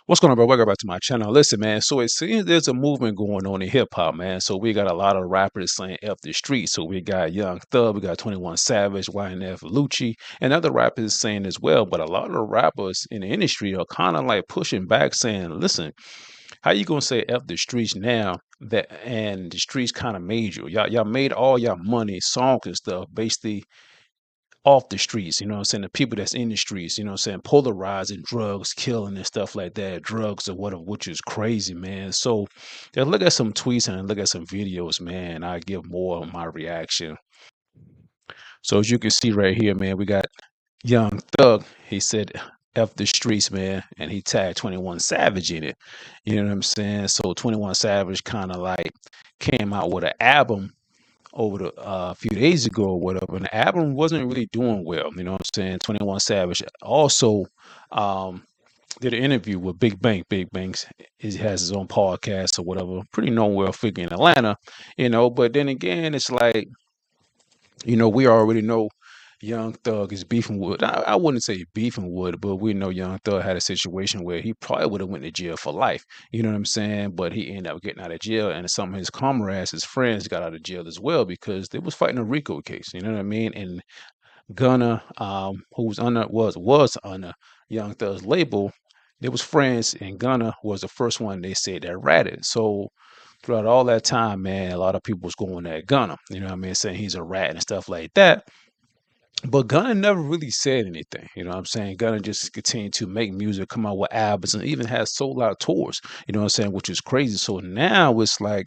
What's going on, bro? Welcome back to my channel. Listen, man. So it seems there's a movement going on in hip hop, man. So we got a lot of rappers saying "F the street." So we got Young Thug, we got 21 Savage, YNF, Lucci, and other rappers saying as well. But a lot of rappers in the industry are kind of like pushing back, saying, "Listen, how you gonna say F the streets now that and the streets kind of made you? Y'all made all y'all money, songs and stuff, basically." Off the streets, you know what I'm saying? The people that's in the streets, you know what I'm saying? Polarizing drugs, killing and stuff like that, drugs or whatever, which is crazy, man. So yeah, look at some tweets and look at some videos, man. I give more of my reaction. So as you can see right here, man, we got Young Thug. He said F the streets, man, and he tagged 21 Savage in it. You know what I'm saying? So 21 Savage kind of like came out with an album over the few days ago or whatever, and the album wasn't really doing well. You know what I'm saying? 21 Savage also um, did an interview with Big Bang. Big Banks he has his own podcast or whatever. Pretty known well figure in Atlanta, you know. But then again, it's like we already know Young Thug is beefing with. I wouldn't say beefing with, but we know Young Thug had a situation where he probably would have went to jail for life. You know what I'm saying? But he ended up getting out of jail, and some of his comrades, his friends, got out of jail as well because they was fighting a RICO case. You know what I mean? And Gunna, who was under Young Thug's label, they was friends, and Gunna was the first one they said that ratted. So throughout all that time, man, a lot of people was going at Gunna. You know what I mean? Saying he's a rat and stuff like that. But Gunna never really said anything. You know what I'm saying? Gunna just continued to make music, come out with albums, and even has sold out tours. You know what I'm saying? Which is crazy. So now it's like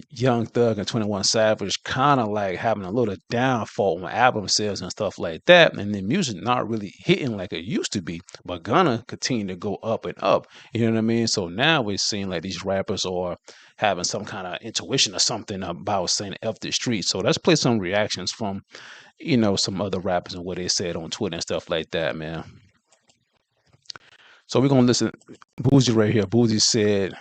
Young Thug and 21 Savage kind of like having a little downfall on album sales and stuff like that. And the music not really hitting like it used to be. But Gunna continue to go up and up. You know what I mean? So now it seems like these rappers are having some kind of intuition or something about saying F the street. So let's play some reactions from some other rappers and what they said on Twitter and stuff like that, man. So we're gonna listen. Boozy right here. Boozy said,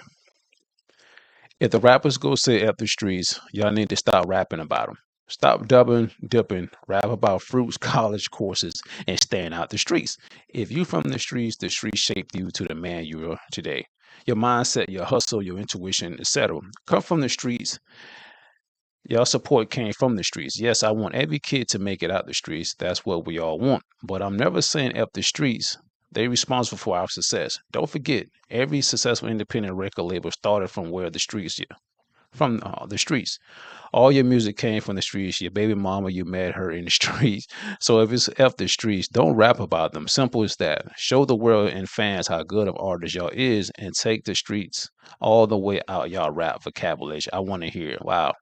"If the rappers go say F the streets, y'all need to stop rapping about them. Stop dubbing, dipping, rap about fruits, college courses, and staying out the streets. If you from the streets shaped you to the man you are today. Your mindset, your hustle, your intuition, etc. Come from the streets. Y'all support came from the streets. Yes, I want every kid to make it out the streets. That's what we all want. But I'm never saying F the streets. They responsible for our success. Don't forget, every successful independent record label started from where the streets, yeah, from the streets. All your music came from the streets. Your baby mama, you met her in the streets. So if it's F the streets, don't rap about them. Simple as that. Show the world and fans how good of artists y'all is, and take the streets all the way out y'all rap vocabulary. I want to hear it. Wow.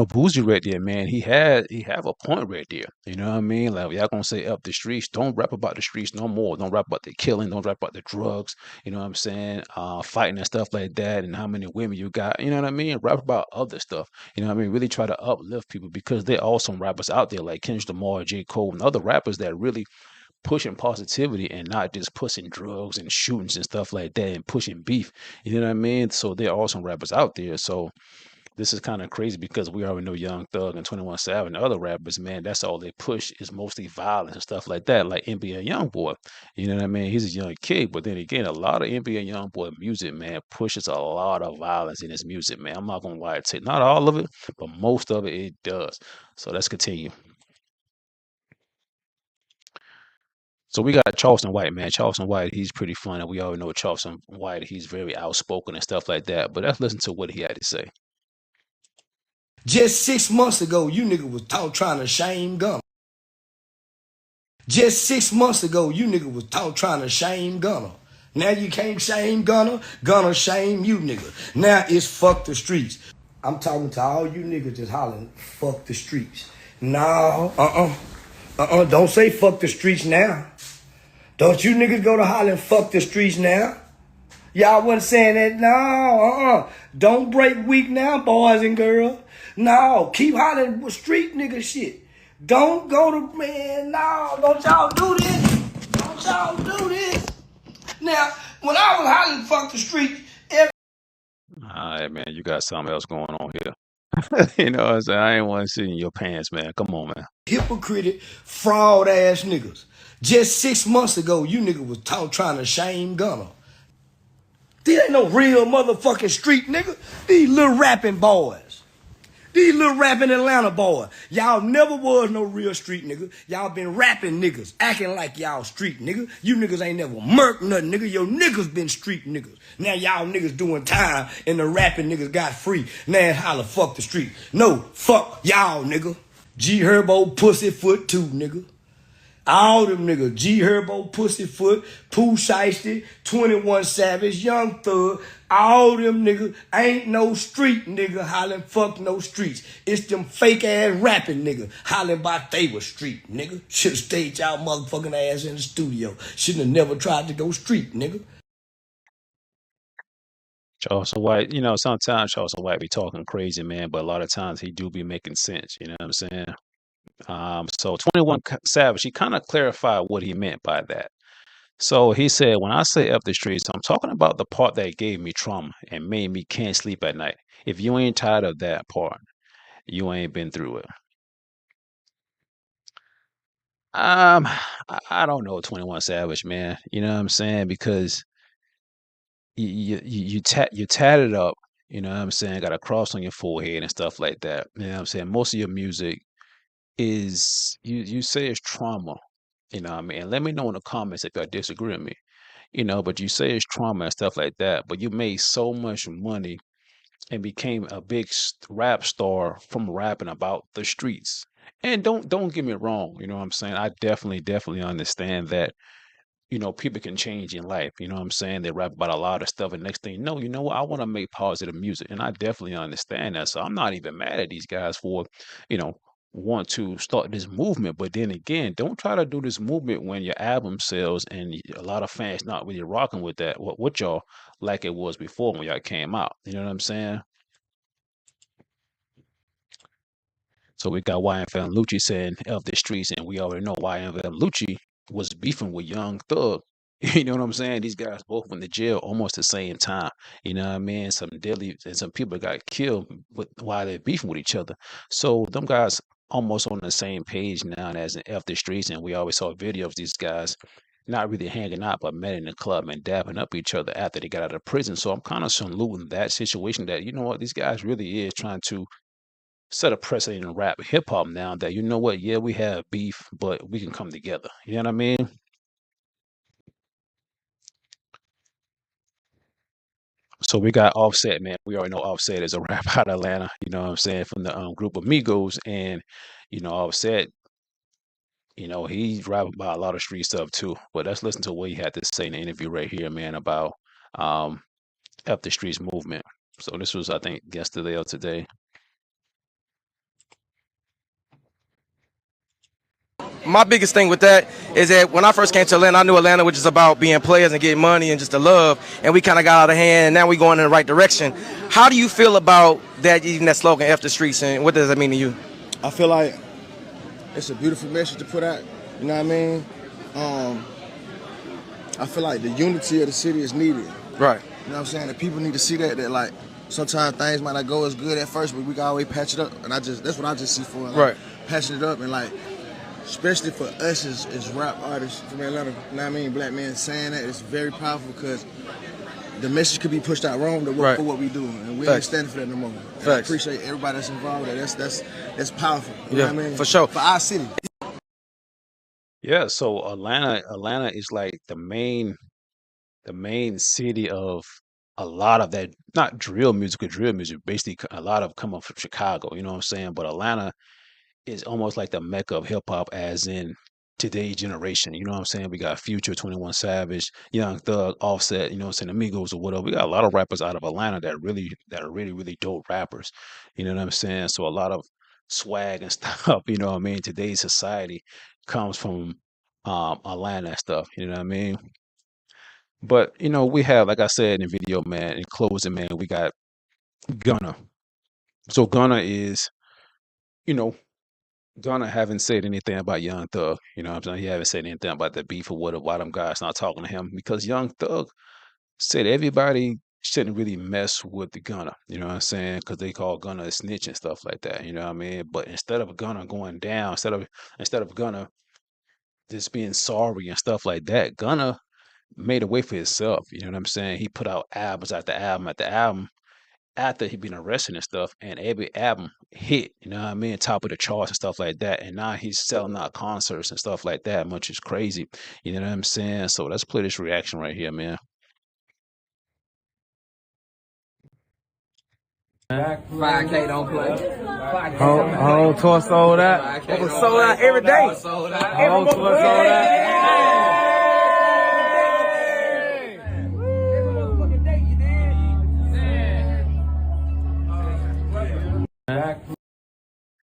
Boozy right there, man. He have a point right there. You know what I mean? Like y'all gonna say up the streets. Don't rap about the streets no more. Don't rap about the killing. Don't rap about the drugs. You know what I'm saying? Fighting and stuff like that, and how many women you got. You know what I mean? Rap about other stuff. You know what I mean? Really try to uplift people because there are some rappers out there like Kendrick Lamar, J. Cole, and other rappers that really pushing positivity and not just pushing drugs and shootings and stuff like that and pushing beef. You know what I mean? So there are some rappers out there. So this is kind of crazy because we already know Young Thug and 21 Savage and other rappers, man, that's all they push is mostly violence and stuff like that, like NBA Youngboy. You know what I mean? He's a young kid, but then again, a lot of NBA Youngboy music, man, pushes a lot of violence in his music, man. I'm not gonna lie to you. Not all of it, but most of it does. So let's continue. So we got Charleston White, man. Charleston White, he's pretty funny. We already know Charleston White, he's very outspoken and stuff like that. But let's listen to what he had to say. Just 6 months ago, you nigga was trying to shame Gunna. Just 6 months ago, you nigga was trying to shame Gunna. Now you can't shame Gunna. Gunna shame you, nigga. Now it's fuck the streets. I'm talking to all you niggas just hollering, fuck the streets. No, don't say fuck the streets now. Don't you niggas go to hollering fuck the streets now. Y'all wasn't saying that. No, don't break weak now, boys and girls. No, keep hollering with street nigga shit. Don't go to, man, no, don't y'all do this. Don't y'all do this. Now, when I was hollering fuck the street, All right, man, you got something else going on here. You know what I'm saying? I ain't want to see in your pants, man. Come on, man. hypocritic, fraud ass niggas. Just 6 months ago, you nigga was trying to shame Gunner. These ain't no real motherfucking street nigga. These little rapping boys. These little rapping Atlanta boys. Y'all never was no real street nigga. Y'all been rapping niggas, acting like y'all street nigga. You niggas ain't never murked nothing, nigga. Your niggas been street niggas. Now y'all niggas doing time and the rapping niggas got free. Now holla, fuck the street. No, fuck y'all, nigga. G Herbo Pussyfoot too, nigga. All them niggas, G Herbo, Pussyfoot, Pooh Shiesty, 21 Savage, Young Thug, all them niggas ain't no street nigga hollering fuck no streets. It's them fake ass rapping niggas hollering about they were street nigga. Should've stayed y'all motherfucking ass in the studio. Shouldn't have never tried to go street nigga. Charles White, sometimes Charles White be talking crazy, man, but a lot of times he do be making sense. You know what I'm saying? So 21 Savage, he kind of clarified what he meant by that. So he said, when I say up the streets, I'm talking about the part that gave me trauma and made me can't sleep at night. If you ain't tired of that part, you ain't been through it. I don't know 21 Savage, man. You know what I'm saying? Because you tatted up, you know what I'm saying, got a cross on your forehead and stuff like that. You know what I'm saying? Most of your music is you say it's trauma. You know what I mean? And let me know in the comments if you disagree with me. But you say it's trauma and stuff like that, but you made so much money and became a big rap star from rapping about the streets. And don't get me wrong, you know what I'm saying? I definitely understand that people can change in life. You know what I'm saying? They rap about a lot of stuff, and next thing you know what? I want to make positive music, and I definitely understand that. So I'm not even mad at these guys for, you know, want to start this movement. But then again, don't try to do this movement when your album sells and a lot of fans not really rocking with that. What y'all like it was before when y'all came out. You know what I'm saying? So we got YFM Lucci saying of the streets, and we already know YFM Lucci was beefing with Young Thug. You know what I'm saying? These guys both went to jail almost the same time. You know what I mean? Some deadly and some people got killed while they're beefing with each other. So them guys almost on the same page now as in F the streets, and we always saw videos of these guys not really hanging out, but met in the club and dapping up each other after they got out of prison. So I'm kind of saluting that situation that, you know what, these guys really is trying to set a precedent in rap hip hop now that, you know what, yeah, we have beef, but we can come together. You know what I mean? So we got Offset, man. We already know Offset is a rap out of Atlanta, you know what I'm saying, from the group Amigos. And, Offset, he's rapping about a lot of street stuff too. But let's listen to what he had to say in the interview right here, man, about um F the Streets movement. So this was, I think, yesterday or today. My biggest thing with that is that when I first came to Atlanta, I knew Atlanta was just about being players and getting money and just the love, and we kind of got out of hand, and now we going in the right direction. How do you feel about that, even that slogan, F the streets, and what does that mean to you? I feel like it's a beautiful message to put out. You know what I mean? Um, I feel like the unity of the city is needed. Right. You know what I'm saying? That people need to see that like sometimes things might not go as good at first, but we can always patch it up. And that's what I just see for it. Like, Right. patching it up and like, especially for us as rap artists from Atlanta, you know what I mean? Black men saying that it's very powerful because the message could be pushed out wrong Right. for what we do, and we ain't Facts. standing for that no more. And I Facts. appreciate everybody that's involved. That's powerful. You Yeah, know what I mean? for sure. For our city. Yeah, so Atlanta is like the main city of a lot of that, not drill music, basically a lot of come up from Chicago, you know what I'm saying? But Atlanta is almost like the mecca of hip hop, as in today's generation. You know what I'm saying? We got Future, 21 Savage, Young Thug, Offset, you know what I'm saying, Amigos or whatever. We got a lot of rappers out of Atlanta that are really, really dope rappers. You know what I'm saying? So a lot of swag and stuff, you know what I mean? Today's society comes from Atlanta and stuff, you know what I mean? But we have, like I said in the video, man, in closing, man, we got Gunna. So Gunna is, you know, Gunna haven't said anything about Young Thug. You know what I'm saying? He haven't said anything about the beef or why them guys not talking to him, because Young Thug said everybody shouldn't really mess with the Gunna. You know what I'm saying? Because they call Gunna a snitch and stuff like that. You know what I mean? But instead of Gunna going down, instead of Gunna just being sorry and stuff like that. Gunna made a way for himself. You know what I'm saying? He put out albums after album after album after he been arrested and stuff, and every album hit. You know what I mean? Top of the charts and stuff like that. And now he's selling out concerts and stuff like that, which is crazy. You know what I'm saying? So let's play this reaction right here, man. 5K don't play. 5K Whole tour sold out. It was sold out every day. Whole tour sold out.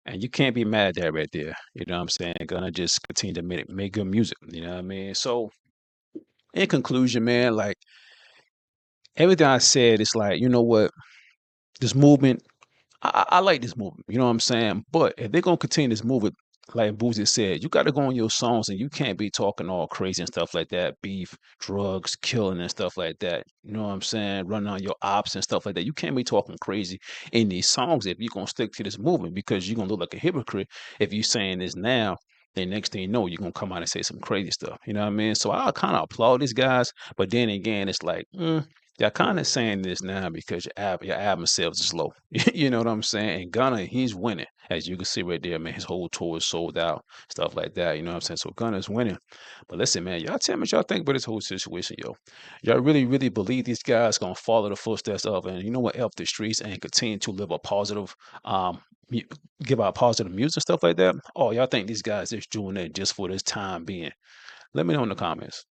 And you can't be mad at that right there. You know what I'm saying? Gonna just continue to make good music. You know what I mean? So in conclusion, man, like everything I said, it's like, you know what? This movement, I like this movement. You know what I'm saying? But if they're gonna continue this movement, like Boozy said, you got to go on your songs, and you can't be talking all crazy and stuff like that, beef, drugs, killing and stuff like that. You know what I'm saying? Running on your ops and stuff like that. You can't be talking crazy in these songs if you're gonna stick to this movement, because you're gonna look like a hypocrite if you saying this now. Then next thing you know, you're gonna come out and say some crazy stuff. You know what I mean? So I kind of applaud these guys, but then again, it's like, they're kind of saying this now because your album sales is low. You know what I'm saying? And Gunna, he's winning. As you can see right there, man, his whole tour is sold out, stuff like that. You know what I'm saying? So Gunna's winning. But listen, man, y'all tell me what y'all think about this whole situation, yo. Y'all really, really believe these guys gonna follow the footsteps of, and you know what, F the streets, and continue to live a positive, mu- give out positive music and stuff like that? Oh, y'all think these guys is doing that just for this time being? Let me know in the comments.